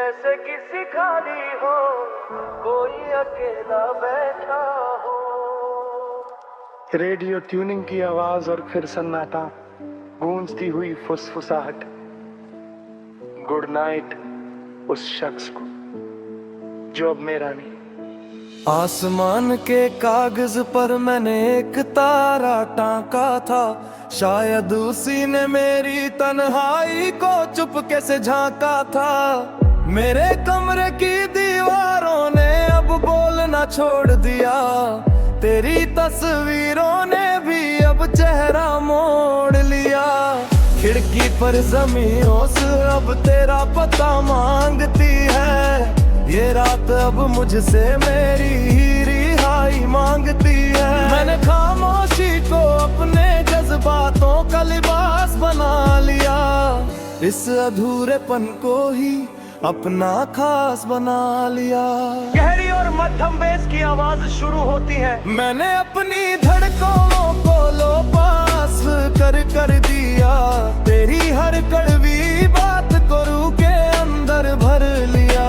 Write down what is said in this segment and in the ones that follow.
जैसे किसी खाली हो कोई अकेला बैठा हो। रेडियो ट्यूनिंग की आवाज और फिर सन्नाटा, गूंजती हुई फुसफुसाहट। गुड नाइट उस शख्स को जो अब मेरा नहीं। आसमान के कागज पर मैंने एक तारा टांका था, शायद उसी ने मेरी तन्हाई को चुपके से झांका था। मेरे कमरे की दीवारों ने अब बोलना छोड़ दिया, तेरी तस्वीरों ने भी अब चेहरा मोड़ लिया। खिड़की पर ज़मीं ओस अब तेरा पता मांगती है, ये रात अब मुझसे मेरी रिहाई मांगती है। मैंने खामोशी को अपने जज्बातों का लिबास बना लिया, इस अधूरेपन को ही अपना खास बना लिया। गहरी और मध्यम बेस की आवाज शुरू होती है। मैंने अपनी धड़कनों को लो पास कर दिया, तेरी हर कड़वी बात को रू के अंदर भर लिया।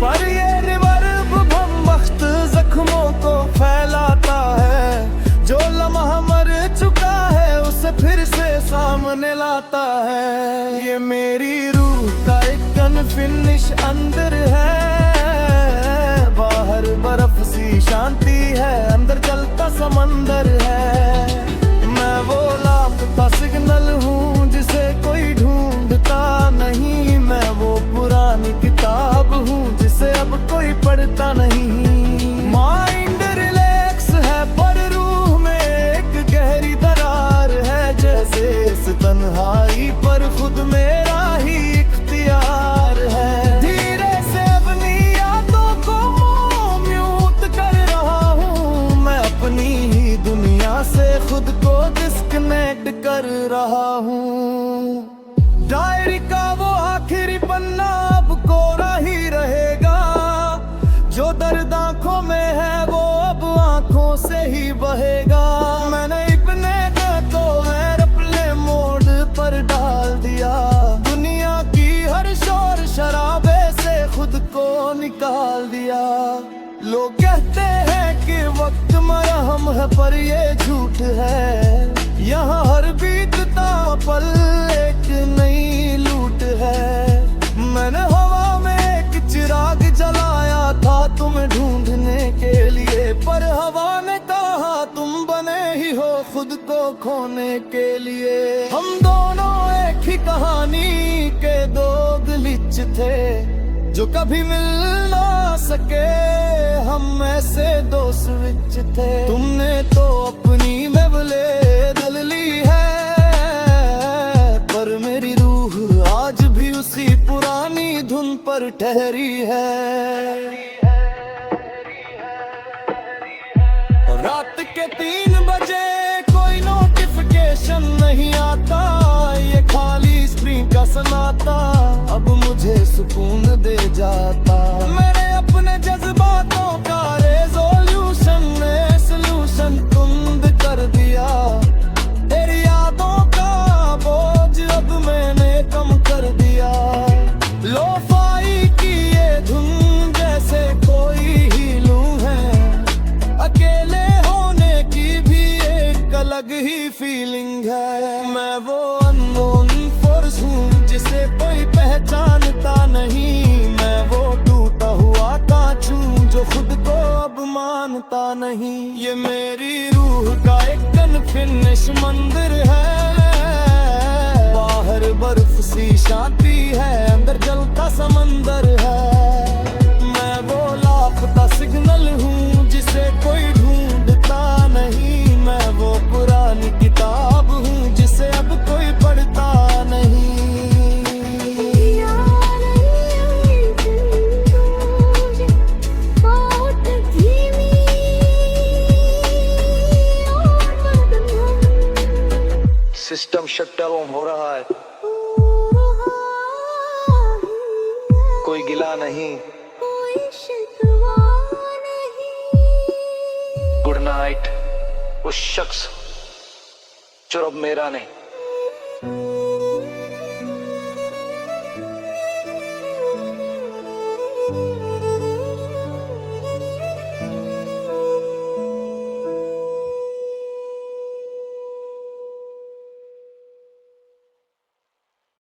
पर ये रिवर्ब भम वक्त जख्मों को फैलाता है, जो लम्हा मर चुका है उसे फिर से सामने लाता है। ये मेरी रूह का एक अनफिनिश अंदर है, बाहर बर्फ सी शांति है, अंदर चलता समंदर है। मैं वो लापता सिग्नल हूँ जिसे कोई ढूंढता नहीं, मैं वो पुरानी किताब हूँ जिसे अब कोई पढ़ता नहीं। माइंड रिलैक्स है पर रूह में एक गहरी दरार है, जैसे इस तन्हाई पर खुद मेरा ही इख्तियार है। धीरे से अपनी यादों को म्यूट कर रहा हूँ, मैं अपनी ही दुनिया से खुद को डिस्कनेक्ट कर रहा हूँ। डायरी का वो आखिरी पन्ना अब कोरा ही रहेगा, जो दर्द आंखों में है वो अब आंखों से ही बहेगा। मैंने इतने तो एयरप्लेन मोड पर डाल दिया, दुनिया की हर शोर शराबे से खुद को निकाल दिया। लोग कहते हैं कि वक्त मरहम है पर ये झूठ है, यहाँ हर बीतता पल एक नई लूट है। मैंने हवा में एक चिराग जलाया था तुम्हें ढूंढने के लिए, पर हवा ने कहा तुम बने ही हो खुद को खोने के लिए। हम दोनों एक ही कहानी के दो गलिच थे, जो कभी मिल ना सके, हम ऐसे दो स्विच थे। तुमने तो अपनी में बदल ली है, पर मेरी रूह आज भी उसी पुरानी धुन पर ठहरी है। रात के 3 बजे कोई नोटिफिकेशन नहीं आता, ये खाली स्क्रीन का सन्नाटा अब मुझे सुकून दे जाता। मैंने अपने जज्बातों का रेजोल्यूशन में सॉल्यूशन कुंद कर दिया, तेरी यादों का बोझ अब मैंने कम कर दिया। लोफाई की ये धुन जैसे कोई ही लूं है, अकेले होने की भी एक अलग ही फीलिंग है। मैं वो अननोन फोर्स हूँ जिसे कोई पहचानता नहीं, मैं वो टूटा हुआ कांच हूँ जो खुद को अब मानता नहीं। ये मेरी रूह का एक अनफिनिश मंदिर है, बाहर बर्फ सी शांति है, अंदर जलता समंदर है। मैं वो लापता सिग्नल हूँ जिसे कोई ढूंढता नहीं, मैं वो पुरानी किताब हूँ जिसे अब कोई पढ़ता नहीं। सिस्टम शट डाउन हो रहा है, कोई गिला नहीं, गुड नाइट उस शख्स जो अब मेरा नहीं।